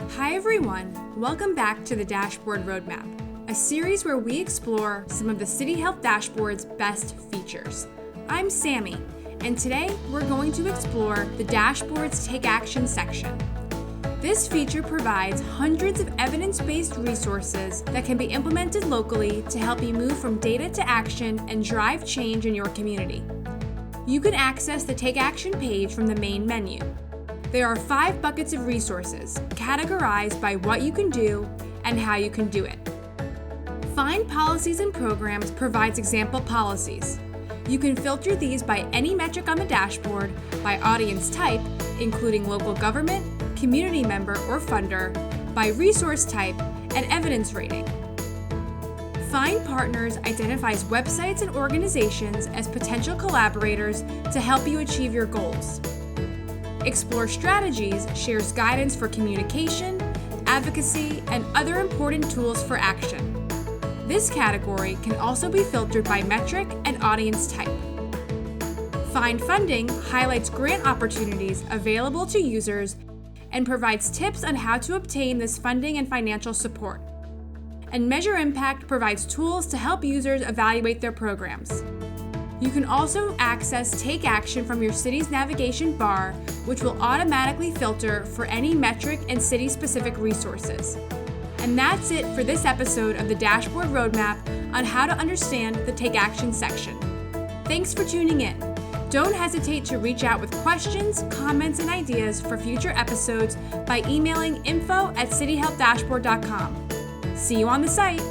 Hi everyone, welcome back to the Dashboard Roadmap, a series where we explore some of the City Health Dashboard's best features. I'm Sammy, and today we're going to explore the Dashboard's Take Action section. This feature provides hundreds of evidence-based resources that can be implemented locally to help you move from data to action and drive change in your community. You can access the Take Action page from the main menu. There are 5 buckets of resources, categorized by what you can do and how you can do it. Find Policies and Programs provides example policies. You can filter these by any metric on the dashboard, by audience type, including local government, community member or funder, by resource type, and evidence rating. Find Partners identifies websites and organizations as potential collaborators to help you achieve your goals. Explore Strategies shares guidance for communication, advocacy, and other important tools for action. This category can also be filtered by metric and audience type. Find Funding highlights grant opportunities available to users and provides tips on how to obtain this funding and financial support. And Measure Impact provides tools to help users evaluate their programs. You can also access Take Action from your city's navigation bar, which will automatically filter for any metric and city-specific resources. And that's it for this episode of the Dashboard Roadmap on how to understand the Take Action section. Thanks for tuning in. Don't hesitate to reach out with questions, comments, and ideas for future episodes by emailing info@cityhealthdashboard.com. See you on the site.